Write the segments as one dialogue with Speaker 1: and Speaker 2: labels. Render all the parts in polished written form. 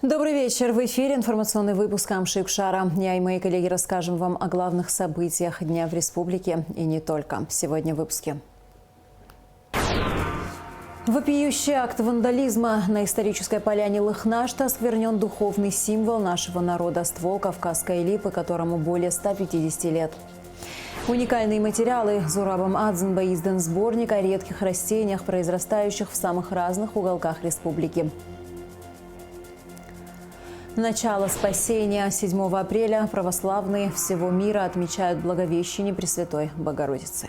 Speaker 1: Добрый вечер. В эфире информационный выпуск Амшикшара. Я и мои коллеги расскажем вам о главных событиях дня в республике и не только. Сегодня в выпуске. Вопиющий акт вандализма. На исторической поляне Лыхнашта осквернен духовный символ нашего народа – ствол Кавказской липы, которому более 150 лет. Уникальные материалы. Зурабом Адзенба издан сборник о редких растениях, произрастающих в самых разных уголках республики. Начало спасения. 7 апреля православные всего мира отмечают Благовещение Пресвятой Богородицы.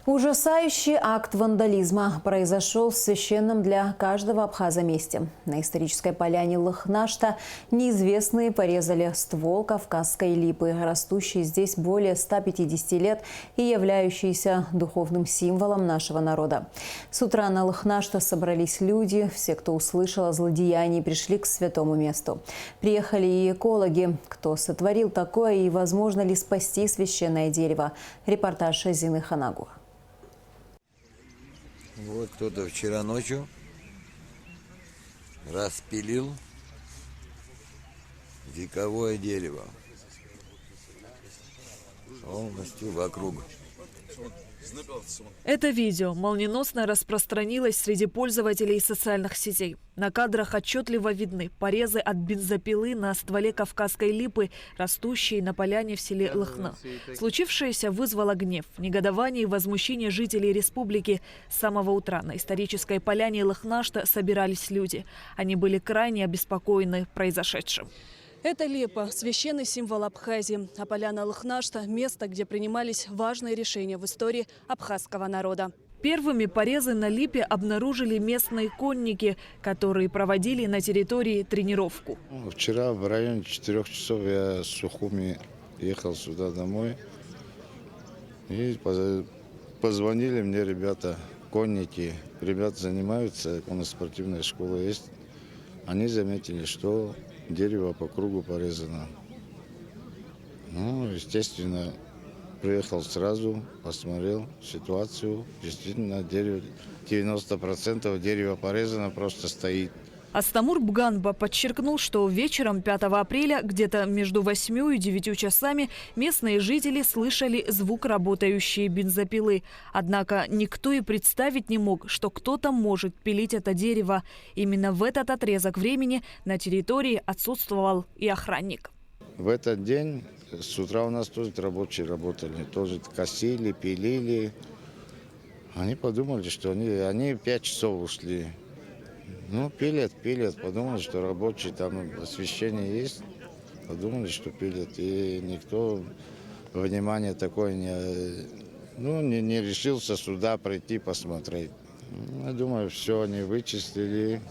Speaker 1: Ужасающий акт вандализма произошел в священном для каждого абхаза месте. На исторической поляне Лыхнашта неизвестные порезали ствол Кавказской липы, растущий здесь более 150 лет и являющийся духовным символом нашего народа. С утра на Лыхнашта собрались люди, все, кто услышал о злодеянии, пришли к святому месту. Приехали и экологи. Кто сотворил такое и возможно ли спасти священное дерево? Репортаж Зины Ханагуа.
Speaker 2: Вот кто-то вчера ночью распилил вековое дерево полностью вокруг.
Speaker 3: Это видео молниеносно распространилось среди пользователей социальных сетей. На кадрах отчетливо видны порезы от бензопилы на стволе Кавказской липы, растущей на поляне в селе Лыхна. Случившееся вызвало гнев, негодование и возмущение жителей республики. С самого утра на исторической поляне Лыхнашта собирались люди. Они были крайне обеспокоены произошедшим. Это липа – священный символ Абхазии, а поляна Лыхнашта – место, где принимались важные решения в истории абхазского народа. Первыми порезы на липе обнаружили местные конники, которые проводили на территории тренировку.
Speaker 4: Вчера в районе 4 часов я с Сухуми ехал сюда домой. И позвонили мне ребята, конники. Ребята занимаются, у нас спортивная школа есть. Они заметили, что дерево по кругу порезано. Ну, естественно, приехал сразу, посмотрел ситуацию. Действительно, дерево, 90% дерева порезано, просто стоит.
Speaker 3: Астамур Бганба подчеркнул, что вечером 5 апреля, где-то между 8 и 9 часами, местные жители слышали звук работающей бензопилы. Однако никто и представить не мог, что кто-то может пилить это дерево. Именно в этот отрезок времени на территории отсутствовал и охранник.
Speaker 4: В этот день с утра у нас тоже рабочие работали, тоже косили, пилили. Они подумали, что они 5 часов ушли. Ну, пилят, подумали, что рабочие, там освещение есть, подумали, что пилят. И никто внимание такое не решился сюда прийти посмотреть. Я думаю, все, они вычислили.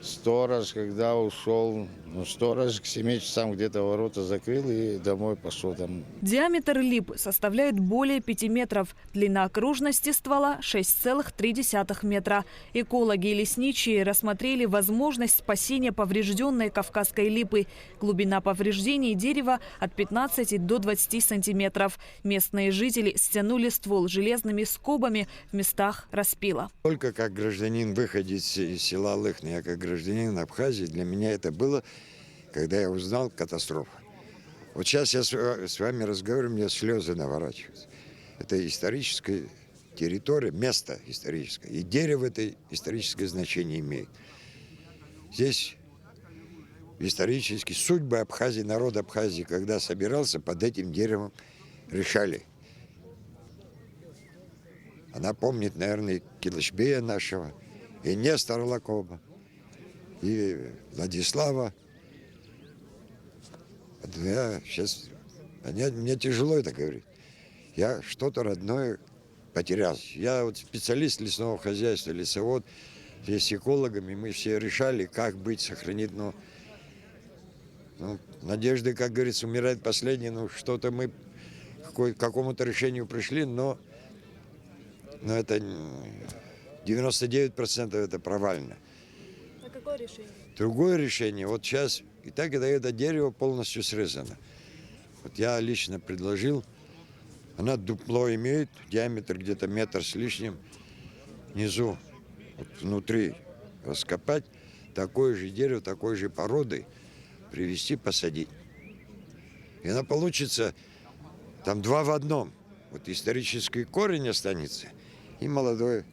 Speaker 4: Сторож, когда ушел, сторож к 7 часам где-то ворота закрыл и домой пошел там.
Speaker 3: Диаметр липы составляет более 5 метров. Длина окружности ствола 6,3 метра. Экологи и лесничие рассмотрели возможность спасения поврежденной Кавказской липы. Глубина повреждений дерева от 15 до 20 сантиметров. Местные жители стянули ствол железными скобами в местах распила.
Speaker 2: Только как гражданин, выходец из села Лыхна, я как гражданин Абхазии, для меня это было, когда я узнал катастрофу. Вот сейчас я с вами разговариваю, у меня слезы наворачиваются. Это историческая территория, место историческое. И дерево это историческое значение имеет. Здесь исторически судьбы Абхазии, народа Абхазии, когда собирался, под этим деревом решали. Она помнит, наверное, Килышбея нашего, и Нестора Лакоба, и Владислава. Мне тяжело это говорить. Я что-то родное потерял. Я вот специалист лесного хозяйства, лесовод. Здесь с экологами мы все решали, как быть, сохранить. Но надежды, как говорится, умирает последний. Что-то мы к какому-то решению пришли, но это 99% это провально.
Speaker 3: А какое решение?
Speaker 2: Другое решение, вот сейчас, и так это дерево полностью срезано. Вот я лично предложил, она дупло имеет, диаметр где-то метр с лишним. внизу, вот внутри раскопать, такое же дерево, такой же породы привезти, посадить. И она получится там 2 в 1. Вот исторический корень останется и молодое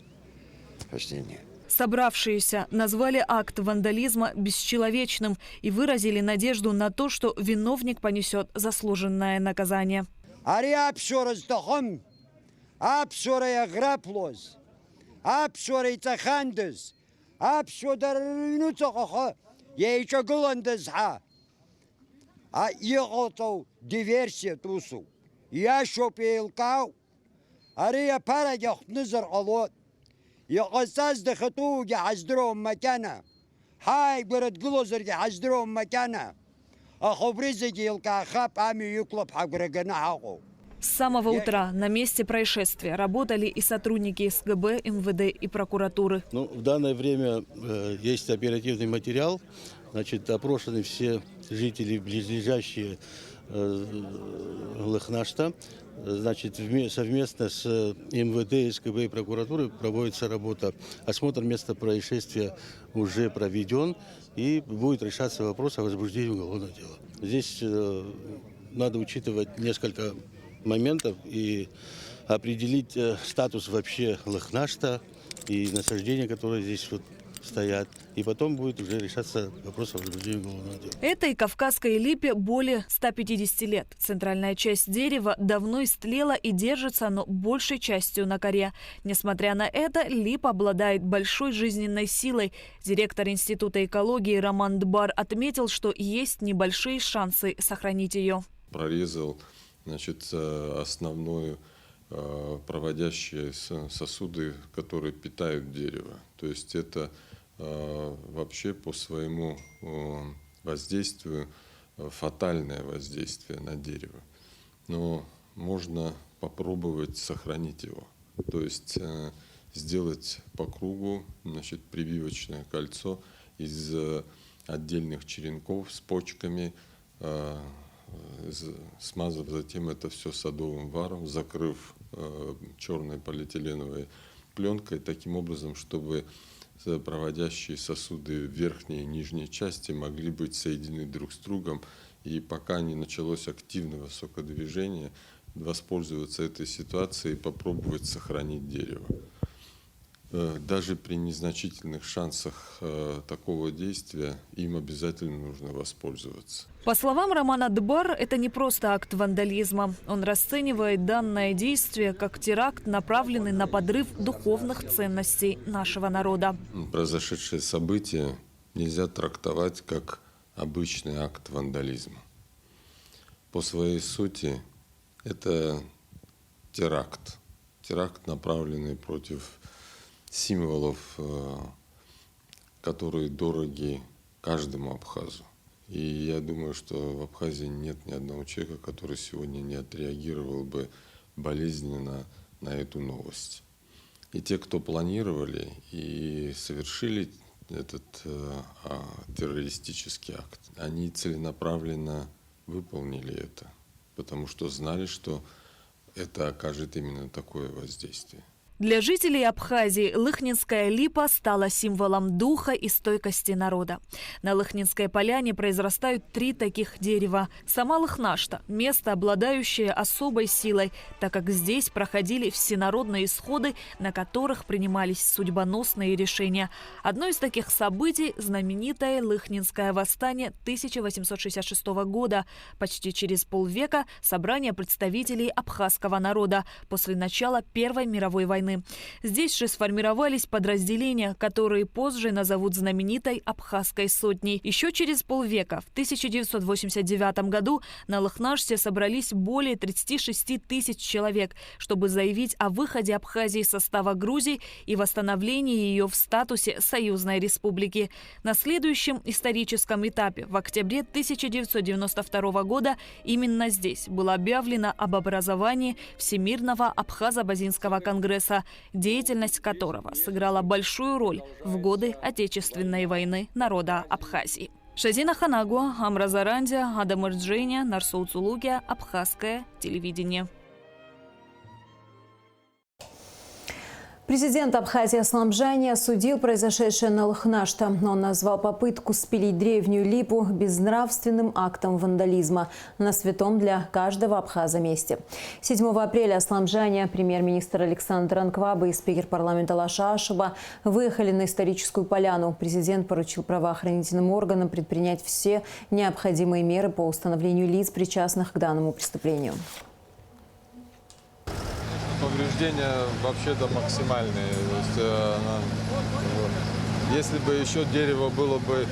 Speaker 2: растение.
Speaker 3: Собравшиеся назвали акт вандализма бесчеловечным и выразили надежду на то, что виновник понесет заслуженное наказание.
Speaker 5: Ари апшорыз тохым, апшорая граплоз, апшорай тахандыз, апшодарыну тохо, ейчо гуландызха. А иотов диверсия тусу. Я шопилкау, ари апарагях низар алот. يقصص دخطوج حزدرهم مكانه هاي برد جلوزر حزدرهم مكانه أخبرزك يلقى خاب عمي يطلب حق رجنا حقه.
Speaker 3: С самого утра на месте происшествия работали и сотрудники СГБ, МВД и прокуратуры.
Speaker 6: Ну, в данное время есть оперативный материал. Значит, опрошены все жители, близлежащие Лыхнашта. Значит, совместно с МВД, СГБ и прокуратурой проводится работа. Осмотр места происшествия уже проведен, и будет решаться вопрос о возбуждении уголовного дела. Здесь надо учитывать несколько моментов и определить статус вообще Лыхнашта и насаждения, которые здесь вот стоят. И потом будет уже решаться вопрос о возбуждении уголовного дела.
Speaker 3: Этой кавказской липе более 150 лет. Центральная часть дерева давно истлела и держится оно большей частью на коре. Несмотря на это, липа обладает большой жизненной силой. Директор Института экологии Роман Дбар отметил, что есть небольшие шансы сохранить ее.
Speaker 7: Прорезал, значит, основную проводящие сосуды, которые питают дерево. То есть это вообще по своему воздействию фатальное воздействие на дерево. Но можно попробовать сохранить его. То есть сделать по кругу, значит, прививочное кольцо из отдельных черенков с почками, смазав затем это все садовым варом, закрыв черной полиэтиленовой пленкой, таким образом, чтобы проводящие сосуды верхней и нижней части могли быть соединены друг с другом, и пока не началось активное сокодвижение, воспользоваться этой ситуацией и попробовать сохранить дерево. Даже при незначительных шансах такого действия им обязательно нужно воспользоваться.
Speaker 3: По словам Романа Дбар, это не просто акт вандализма. Он расценивает данное действие как теракт, направленный на подрыв духовных ценностей нашего народа.
Speaker 7: Произошедшее событие нельзя трактовать как обычный акт вандализма. По своей сути это теракт. Теракт, направленный против символов, которые дороги каждому абхазу. И я думаю, что в Абхазии нет ни одного человека, который сегодня не отреагировал бы болезненно на эту новость. И те, кто планировали и совершили этот террористический акт, они целенаправленно выполнили это, потому что знали, что это окажет именно такое воздействие.
Speaker 3: Для жителей Абхазии Лыхнинская липа стала символом духа и стойкости народа. На Лыхнинской поляне произрастают 3 таких дерева. Сама Лыхнашта – место, обладающее особой силой, так как здесь проходили всенародные исходы, на которых принимались судьбоносные решения. Одно из таких событий – знаменитое Лыхнинское восстание 1866 года. Почти через полвека – собрание представителей абхазского народа после начала Первой мировой войны. Здесь же сформировались подразделения, которые позже назовут знаменитой Абхазской сотней. Еще через полвека, в 1989 году, на Лыхнаште собрались более 36 тысяч человек, чтобы заявить о выходе Абхазии из состава Грузии и восстановлении ее в статусе союзной республики. На следующем историческом этапе, в октябре 1992 года, именно здесь было объявлено об образовании Всемирного Абхазо-Базинского конгресса, деятельность которого сыграла большую роль в годы Отечественной войны народа Абхазии. Шазина Ханагуа, Амра Зарандия, Адам Ирджения, Нарсоу Цулугия, Абхазское телевидение.
Speaker 1: Президент Абхазии Аслам Жани осудил произошедшее на Лыхнашта. Он назвал попытку спилить древнюю липу безнравственным актом вандализма на святом для каждого абхаза месте. 7 апреля Аслам Жани, премьер-министр Александр Анкваба и спикер парламента Лаша Ашуба выехали на историческую поляну. Президент поручил правоохранительным органам предпринять все необходимые меры по установлению лиц, причастных к данному преступлению.
Speaker 7: Повреждения вообще-то максимальные. То есть, если бы еще дерево было бы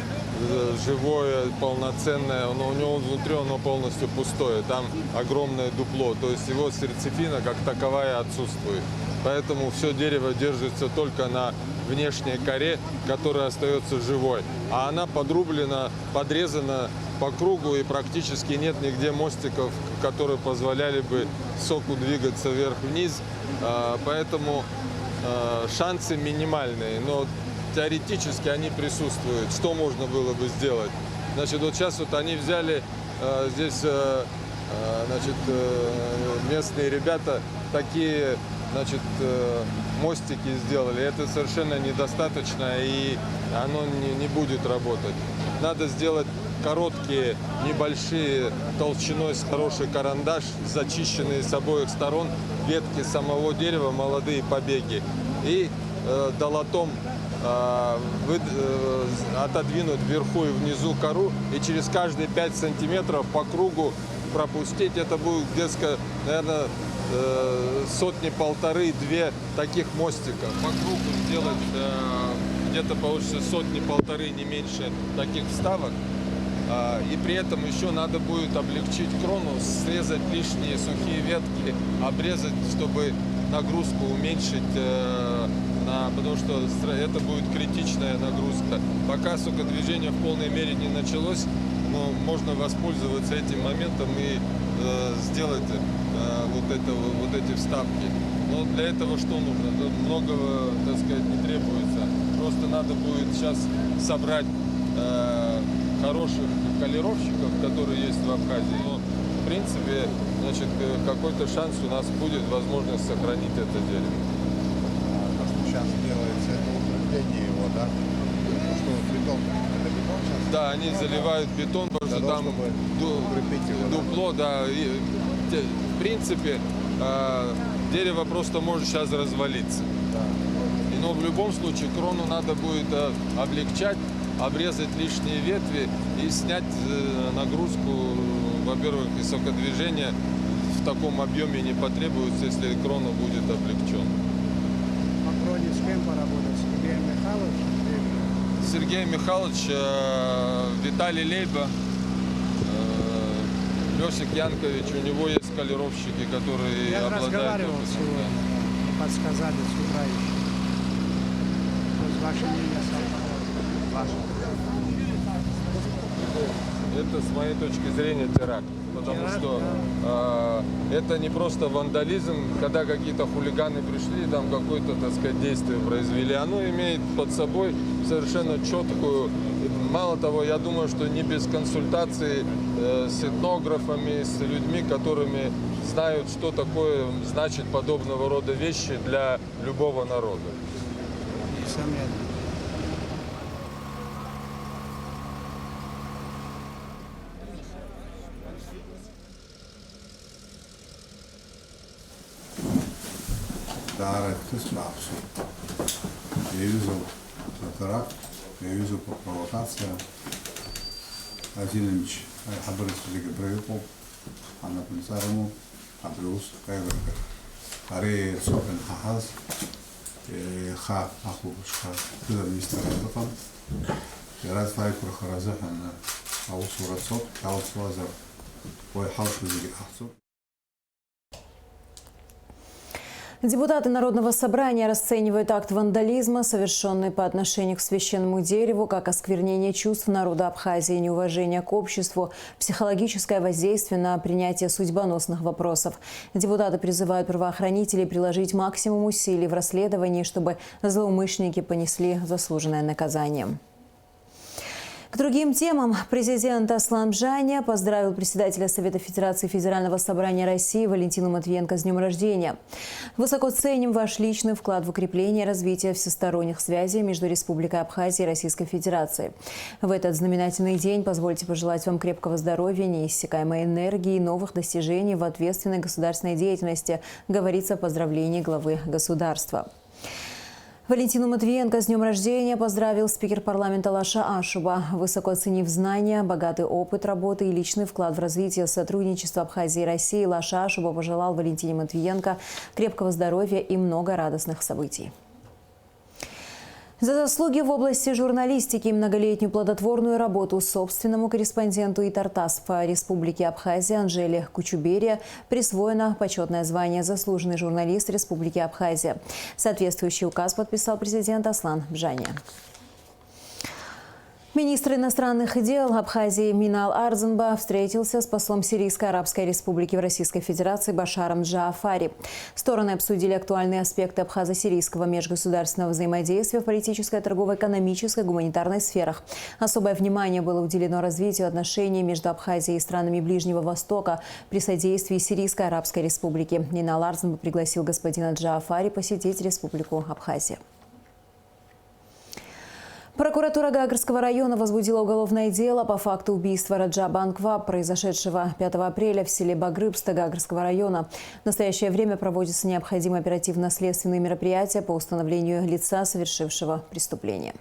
Speaker 7: живое, полноценное, но у него внутри оно полностью пустое. Там огромное дупло, то есть его сердцевина как таковая отсутствует. Поэтому все дерево держится только на внешней коре, которая остается живой. А она подрублена, подрезана по кругу, и практически нет нигде мостиков, которые позволяли бы соку двигаться вверх-вниз. Поэтому шансы минимальные, но теоретически они присутствуют. Что можно было бы сделать? Значит, вот сейчас вот они взяли здесь, значит, местные ребята такие, значит, мостики сделали. Это совершенно недостаточно, и оно не будет работать. Надо сделать короткие, небольшие, толщиной с хороший карандаш, зачищенные с обоих сторон ветки самого дерева, молодые побеги. И долотом отодвинуть вверху и внизу кору, и через каждые 5 сантиметров по кругу пропустить. Это будет где-то, наверное, сотни-полторы-две таких мостиков. По кругу сделать где-то получится сотни-полторы, не меньше таких вставок. И при этом еще надо будет облегчить крону, срезать лишние сухие ветки, обрезать, чтобы нагрузку уменьшить, потому что это будет критичная нагрузка. Пока сокодвижение в полной мере не началось, но можно воспользоваться этим моментом и сделать вот эти вставки. Но для этого что нужно? Многого, так сказать, не требуется. Просто надо будет сейчас собрать хороших колеровщиков, которые есть в Абхазии. Но, в принципе, значит, какой-то шанс у нас будет, возможность сохранить это дерево.
Speaker 8: Как сейчас делается, это укрепление его, да? Что, бетон? Это бетон сейчас?
Speaker 7: Да, они заливают бетон, потому что там дупло, да. И, в принципе, дерево просто может сейчас развалиться.
Speaker 8: Да.
Speaker 7: Но в любом случае крону надо будет облегчать, обрезать лишние ветви и снять нагрузку. Во-первых, и сокодвижение в таком объеме не потребуется, если крона будет облегчена.
Speaker 9: По кроне с кем поработать? Сергей Михайлович?
Speaker 7: Сергей Михайлович, Виталий Лейба, Лёсик Янкович, у него есть колеровщики, которые
Speaker 9: Я
Speaker 7: обладают...
Speaker 9: разговаривал сегодня, подсказали с утра еще. То есть ваше мнение совпадает? Ваше.
Speaker 7: Это, с моей точки зрения, теракт. Потому что это не просто вандализм, когда какие-то хулиганы пришли и там какое-то, так сказать, действие произвели. Оно имеет под собой совершенно четкую... Мало того, я думаю, что не без консультации с этнографами, с людьми, которыми знают, что такое значит подобного рода вещи для любого народа.
Speaker 9: Несомненно.
Speaker 8: Да, это слабше. Я вижу теракт, я вижу провокация. Один меч, хабар сюда проехал, она полицарому, а плюс кайвер. Аре сопен хахаз, ха ахушка, туда мистер Андерсон. Я раз фай прохоразах на аусурат соп, аусуазар, ой хауш визги ахсу.
Speaker 1: Депутаты Народного собрания расценивают акт вандализма, совершенный по отношению к священному дереву, как осквернение чувств народа Абхазии, неуважение к обществу, психологическое воздействие на принятие судьбоносных вопросов. Депутаты призывают правоохранителей приложить максимум усилий в расследовании, чтобы злоумышленники понесли заслуженное наказание. К другим темам. Президент Аслан Бжаня поздравил председателя Совета Федерации Федерального собрания России Валентину Матвиенко с днем рождения. Высоко ценим ваш личный вклад в укрепление и развитие всесторонних связей между Республикой Абхазия и Российской Федерацией. В этот знаменательный день позвольте пожелать вам крепкого здоровья, неиссякаемой энергии и новых достижений в ответственной государственной деятельности, говорится в поздравлении главы государства. Валентину Матвиенко с днем рождения поздравил спикер парламента Лаша Ашуба. Высоко оценив знания, богатый опыт работы и личный вклад в развитие сотрудничества Абхазии и России, Лаша Ашуба пожелал Валентине Матвиенко крепкого здоровья и много радостных событий. За заслуги в области журналистики и многолетнюю плодотворную работу собственному корреспонденту ИТАР-ТАСС по Республике Абхазия Анжеле Кучубере присвоено почетное звание «Заслуженный журналист Республики Абхазия». Соответствующий указ подписал президент Аслан Бжаня. Министр иностранных дел Абхазии Минал Арзанба встретился с послом Сирийской Арабской Республики в Российской Федерации Башаром Джаафари. Стороны обсудили актуальные аспекты абхазо-сирийского межгосударственного взаимодействия в политической, торгово-экономической, гуманитарной сферах. Особое внимание было уделено развитию отношений между Абхазией и странами Ближнего Востока при содействии Сирийской Арабской Республики. Минал Арзанба пригласил господина Джаафари посетить Республику Абхазия. Прокуратура Гагарского района возбудила уголовное дело по факту убийства Раджаба Анкваб, произошедшего 5 апреля в селе Багрыбста Гагарского района. В настоящее время проводятся необходимые оперативно-следственные мероприятия по установлению лица, совершившего преступление.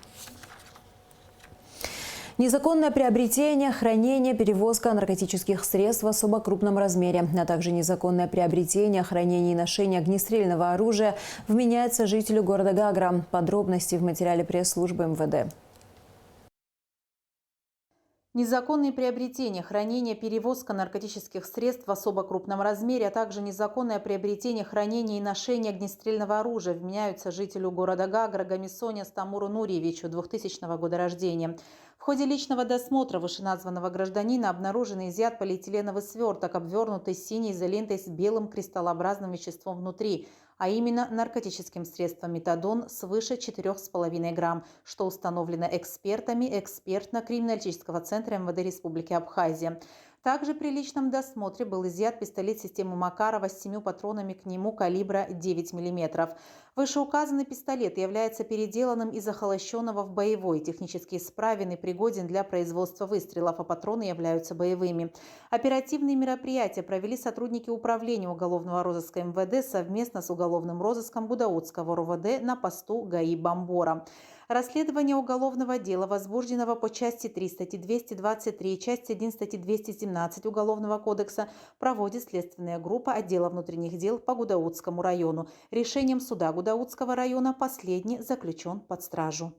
Speaker 1: Незаконное приобретение, хранение, перевозка наркотических средств в особо крупном размере, а также незаконное приобретение, хранение и ношение огнестрельного оружия вменяется жителю города Гагра. Подробности в материале пресс-службы МВД.
Speaker 10: Незаконные приобретения, хранение, перевозка наркотических средств в особо крупном размере, а также незаконное приобретение, хранение и ношение огнестрельного оружия вменяются жителю города Гагра Гамисоне Стамуру Нурьевичу 2000 года рождения. В ходе личного досмотра вышеназванного гражданина обнаружен и изъят полиэтиленовый сверток, обвернутый синей изолентой с белым кристаллообразным веществом внутри, а именно наркотическим средством метадон свыше 4,5 грамм, что установлено экспертами экспертно-криминалистического центра МВД Республики Абхазия. Также при личном досмотре был изъят пистолет системы Макарова с 7 патронами к нему калибра 9 мм. Вышеуказанный пистолет является переделанным из охолощенного в боевой, технически исправен и пригоден для производства выстрелов, а патроны являются боевыми. Оперативные мероприятия провели сотрудники управления уголовного розыска МВД совместно с уголовным розыском Гудаутского РОВД на посту ГАИ Бамбора. Расследование уголовного дела, возбужденного по части 3 статьи 223, часть 1 статьи 217 Уголовного кодекса, проводит следственная группа отдела внутренних дел по Гудаутскому району. Решением суда Гудаутского района последний заключен под стражу.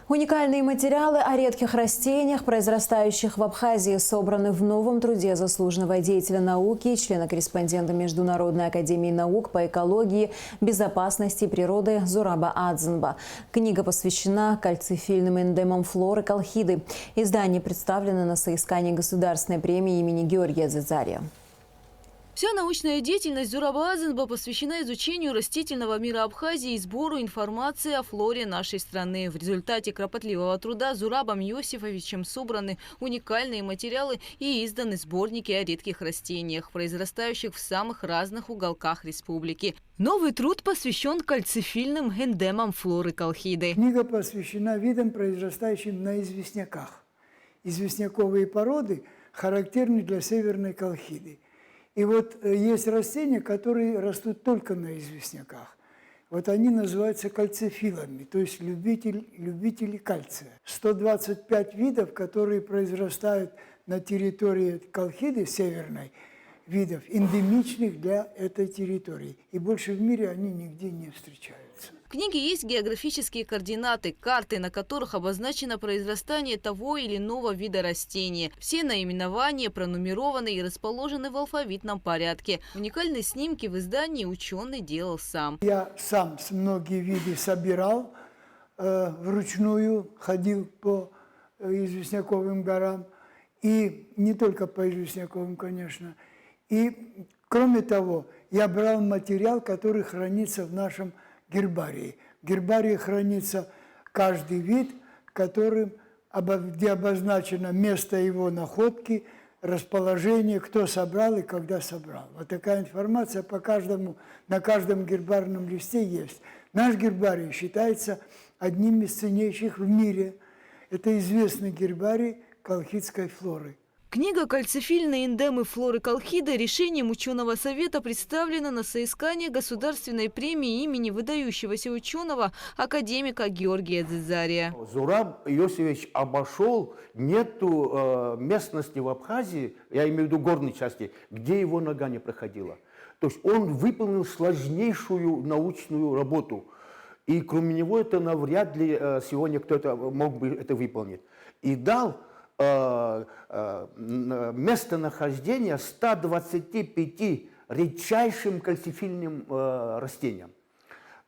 Speaker 1: Уникальные материалы о редких растениях, произрастающих в Абхазии, собраны в новом труде заслуженного деятеля науки, члена-корреспондента Международной академии наук по экологии, безопасности и природы Зураба Адзанба. Книга посвящена кальцифильным эндемам флоры колхиды. Издание представлено на соискании государственной премии имени Георгия Дзидзария.
Speaker 11: Вся научная деятельность Зураба Адзанба посвящена изучению растительного мира Абхазии и сбору информации о флоре нашей страны. В результате кропотливого труда Зурабом Иосифовичем собраны уникальные материалы и изданы сборники о редких растениях, произрастающих в самых разных уголках республики. Новый труд посвящен кальцифильным эндемам флоры колхиды.
Speaker 12: Книга посвящена видам, произрастающим на известняках. Известняковые породы характерны для северной колхиды. И вот есть растения, которые растут только на известняках. Вот они называются кальцифилами, то есть любители кальция. 125 видов, которые произрастают на территории колхиды северной, видов, эндемичных для этой территории. И больше в мире они нигде не встречаются.
Speaker 11: В книге есть географические координаты, карты, на которых обозначено произрастание того или иного вида растения. Все наименования пронумерованы и расположены в алфавитном порядке. Уникальные снимки в издании ученый делал сам.
Speaker 12: Я сам многие виды собирал, вручную ходил по известняковым горам. И не только по известняковым, конечно. И, кроме того, я брал материал, который хранится в нашем гербарии. В гербарии хранится каждый вид, где обозначено место его находки, расположение, кто собрал и когда собрал. Вот такая информация на каждом гербарном листе есть. Наш гербарий считается одним из ценнейших в мире. Это известный гербарий колхидской флоры.
Speaker 11: Книга «Кальцифильные эндемы флоры Колхиды» решением ученого совета представлена на соискание государственной премии имени выдающегося ученого академика Георгия Дзизария.
Speaker 13: Зураб Иосифович обошел, нету местности в Абхазии, я имею в виду горной части, где его нога не проходила. То есть он выполнил сложнейшую научную работу. И кроме него это навряд ли сегодня кто-то мог бы это выполнить. И дал местонахождение 125 редчайшим кальцифильным растениям.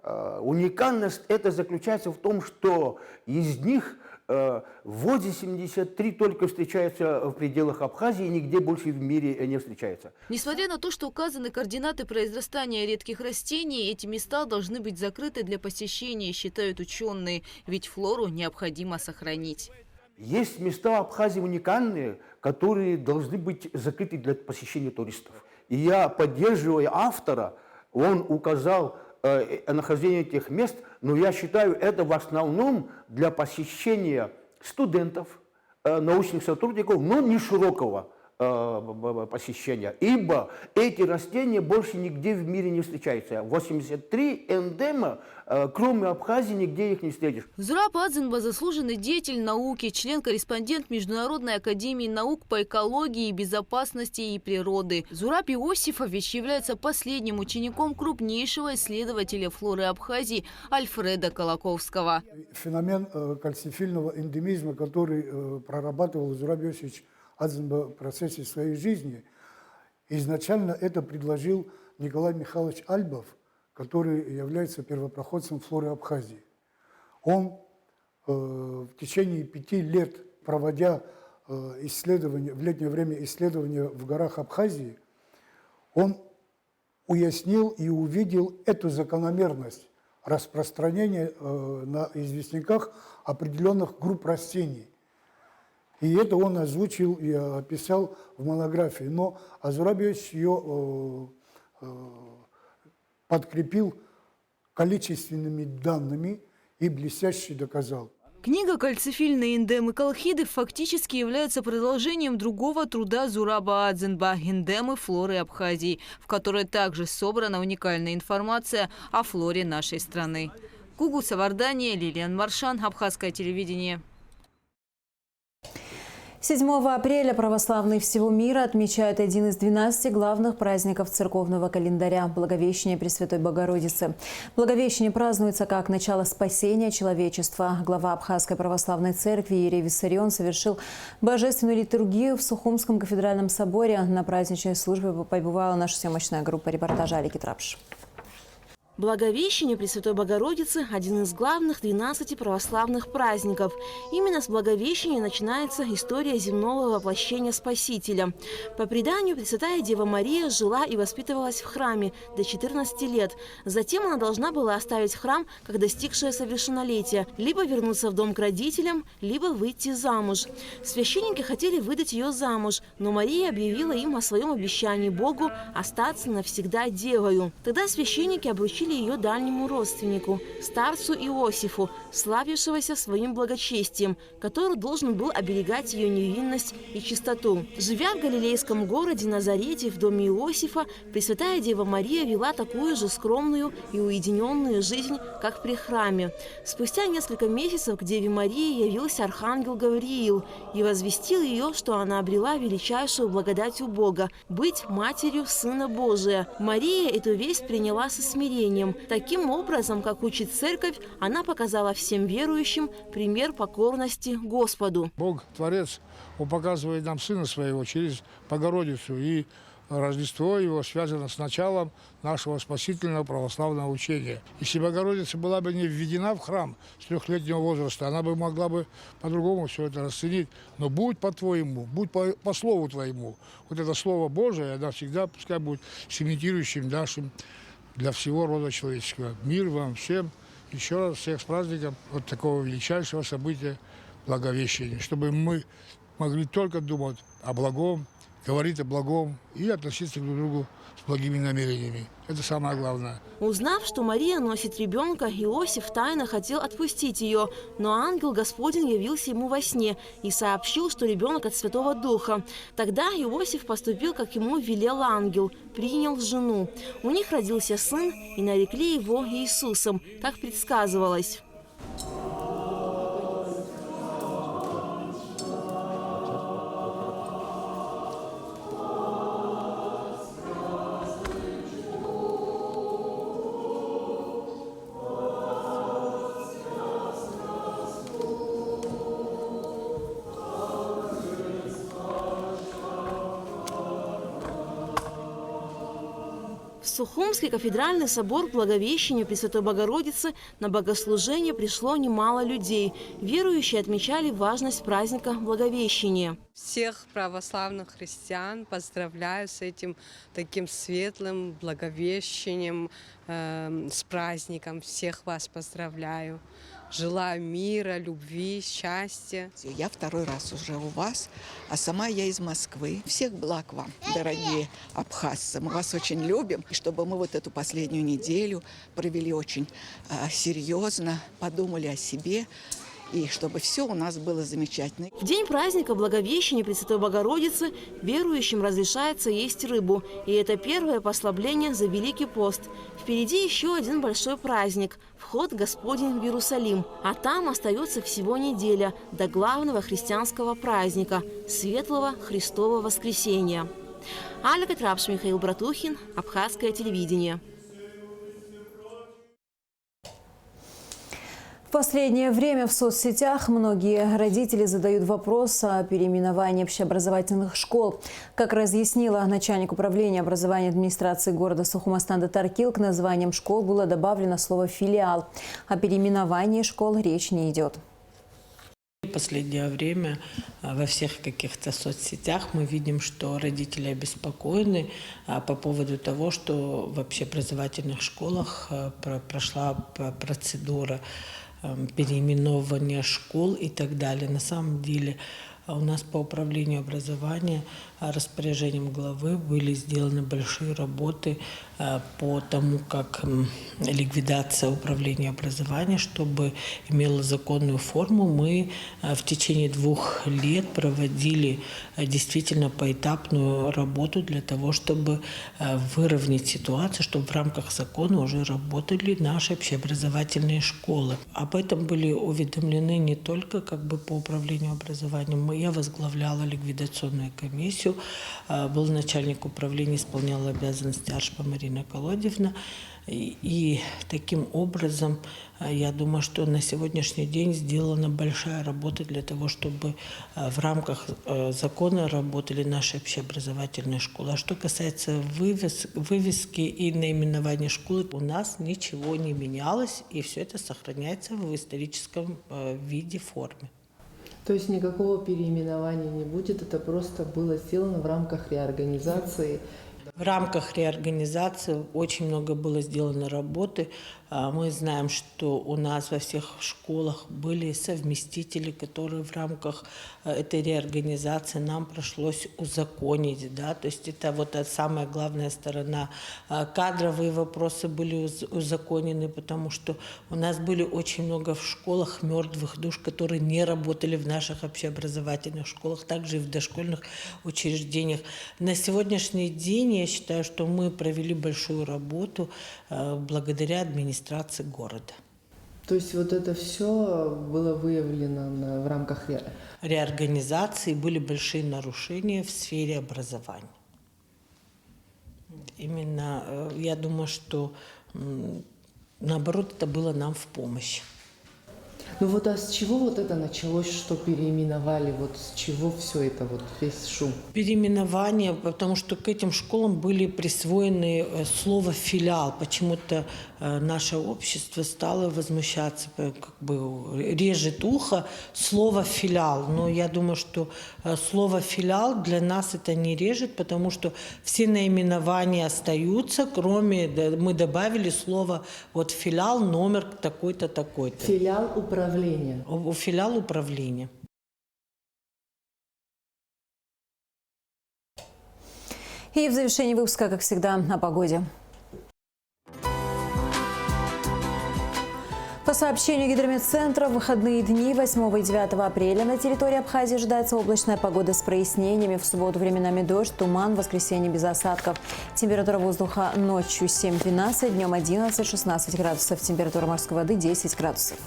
Speaker 13: Уникальность это заключается в том, что из них 83 только встречаются в пределах Абхазии, нигде больше в мире не встречаются.
Speaker 11: Несмотря на то, что указаны координаты произрастания редких растений, эти места должны быть закрыты для посещения, считают ученые, ведь флору необходимо сохранить.
Speaker 13: Есть места в Абхазии уникальные, которые должны быть закрыты для посещения туристов. И я поддерживаю автора, он указал нахождение этих мест, но я считаю, это в основном для посещения студентов, научных сотрудников, но не широкого посещения, ибо эти растения больше нигде в мире не встречаются. 83 эндема, кроме Абхазии, нигде их не встретишь.
Speaker 11: Зураб Адзенба – заслуженный деятель науки, член-корреспондент Международной академии наук по экологии, безопасности и природы. Зураб Иосифович является последним учеником крупнейшего исследователя флоры Абхазии Альфреда Колоковского.
Speaker 12: Феномен кальцифильного эндемизма, который прорабатывал Зураб Иосифович Адзенба в процессе своей жизни, изначально это предложил Николай Михайлович Альбов, который является первопроходцем флоры Абхазии. Он в течение 5 лет, проводя исследования, в летнее время исследования в горах Абхазии, он уяснил и увидел эту закономерность распространения на известняках определенных групп растений. И это он озвучил и описал в монографии. Но Зураб Иосифович ее подкрепил количественными данными и блестяще доказал.
Speaker 11: Книга «Кальцифильные эндемы Колхиды» фактически является продолжением другого труда Зураба Адзенба «Эндемы флоры Абхазии», в которой также собрана уникальная информация о флоре нашей страны. Гугу Савардания, Лилиан Маршан, Абхазское телевидение.
Speaker 1: 7 апреля православные всего мира отмечают один из 12 главных праздников церковного календаря – Благовещение Пресвятой Богородицы. Благовещение празднуется как начало спасения человечества. Глава Абхазской православной церкви Иерей Виссарион совершил божественную литургию в Сухумском кафедральном соборе. На праздничной службе побывала наша съемочная группа репортажа Алики Трапш.
Speaker 14: Благовещение Пресвятой Богородицы – один из главных 12 православных праздников. Именно с Благовещения начинается история земного воплощения Спасителя. По преданию, Пресвятая Дева Мария жила и воспитывалась в храме до 14 лет. Затем она должна была оставить храм, как достигшая совершеннолетия, либо вернуться в дом к родителям, либо выйти замуж. Священники хотели выдать ее замуж, но Мария объявила им о своем обещании Богу остаться навсегда девою. Тогда священники обручили ее дальнему родственнику, старцу Иосифу, славившегося своим благочестием, который должен был оберегать ее невинность и чистоту. Живя в галилейском городе Назарете в доме Иосифа, Пресвятая Дева Мария вела такую же скромную и уединенную жизнь, как при храме. Спустя несколько месяцев к Деве Марии явился архангел Гавриил и возвестил ее, что она обрела величайшую благодать у Бога – быть матерью Сына Божия. Мария эту весть приняла со смирением. Таким образом, как учит Церковь, она показала всем верующим пример покорности Господу.
Speaker 15: Бог, Творец, Он показывает нам Сына Своего через Богородицу, и Рождество Его связано с началом нашего спасительного православного учения. Если Богородица была бы не введена в храм с 3-летнего возраста, она бы могла бы по-другому все это расценить. Но будь по-твоему, будь по слову Твоему. Вот это Слово Божие, оно всегда пускай будет цементирующим нашим для всего рода человеческого. Мир вам всем Еще раз всех с праздником вот такого величайшего события Благовещения, чтобы мы могли только думать о благом, говорить о благом и относиться друг к другу с благими намерениями. Это самое главное.
Speaker 14: Узнав, что Мария носит ребенка, Иосиф тайно хотел отпустить ее, но ангел Господень явился ему во сне и сообщил, что ребенок от Святого Духа. Тогда Иосиф поступил, как ему велел ангел, принял жену. У них родился сын, и нарекли его Иисусом, как предсказывалось. В Сухумский кафедральный собор Благовещения Пресвятой Богородицы на богослужение пришло немало людей. Верующие отмечали важность праздника Благовещения.
Speaker 16: Всех православных христиан поздравляю с этим таким светлым Благовещением, с праздником. Всех вас поздравляю. Желаю мира, любви, счастья.
Speaker 17: Я второй раз уже у вас, а сама я из Москвы. Всех благ вам, дорогие абхазцы. Мы вас очень любим. И чтобы мы вот эту последнюю неделю провели очень серьезно, подумали о себе, и чтобы все у нас было замечательно.
Speaker 14: В день праздника Благовещения Пресвятой Богородицы верующим разрешается есть рыбу. И это первое послабление за Великий пост. Впереди еще один большой праздник – вход Господень в Иерусалим. А там остается всего неделя до главного христианского праздника – Светлого Христова Воскресения. Аля Катрапш, Михаил Братухин, Абхазское телевидение.
Speaker 1: В последнее время в соцсетях многие родители задают вопрос о переименовании общеобразовательных школ. Как разъяснила начальник управления образования администрации города Сухумстан-Татаркил, к названиям школ было добавлено слово «филиал». О переименовании школ речь не идет.
Speaker 18: В последнее время во всех каких-то соцсетях мы видим, что родители обеспокоены по поводу того, что в общеобразовательных школах прошла процедура переименования школ и так далее. На самом деле у нас по управлению образования распоряжением главы были сделаны большие работы по тому, как ликвидация управления образования, чтобы имела законную форму. Мы в течение 2 лет проводили действительно поэтапную работу для того, чтобы выровнять ситуацию, чтобы в рамках закона уже работали наши общеобразовательные школы. Об этом были уведомлены не только по управлению образованием. Я возглавляла ликвидационную комиссию, был начальник управления, исполняла обязанности Аршпа Марина Колодьевна. И таким образом, я думаю, что на сегодняшний день сделана большая работа для того, чтобы в рамках закона работали наши общеобразовательные школы. А что касается вывески и наименования школы, у нас ничего не менялось, и все это сохраняется в историческом виде, форме.
Speaker 19: То есть никакого переименования не будет, это просто было сделано в рамках реорганизации?
Speaker 18: В рамках реорганизации очень много было сделано работы. Мы знаем, что у нас во всех школах были совместители, которые в рамках этой реорганизации нам пришлось узаконить. Да? То есть это вот самая главная сторона. Кадровые вопросы были узаконены, потому что у нас были очень много в школах мертвых душ, которые не работали в наших общеобразовательных школах, также и в дошкольных учреждениях. На сегодняшний день я считаю, что мы провели большую работу благодаря администрации города.
Speaker 19: То есть вот это все было выявлено в рамках
Speaker 18: реорганизации, были большие нарушения в сфере образования. Именно, я думаю, что наоборот, это было нам в помощь.
Speaker 19: Ну вот а с чего вот это началось, что переименовали? Вот с чего все это, вот весь шум?
Speaker 18: Переименование, потому что к этим школам были присвоены слово «филиал». Почему-то наше общество стало возмущаться, как бы режет ухо слово «филиал». Но я думаю, что слово «филиал» для нас это не режет, потому что все наименования остаются, кроме, мы добавили слово вот «филиал» номер такой-то, такой-то.
Speaker 19: Филиал управления.
Speaker 18: Филиал управления.
Speaker 1: И в завершении выпуска, как всегда, о погоде. По сообщению Гидрометцентра, в выходные дни 8 и 9 апреля на территории Абхазии ожидается облачная погода с прояснениями. В субботу временами дождь, туман, в воскресенье без осадков. Температура воздуха ночью 7-12, днем 11-16 градусов. Температура морской воды 10 градусов.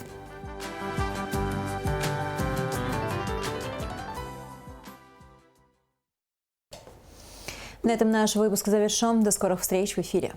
Speaker 1: На этом наш выпуск завершен. До скорых встреч в эфире.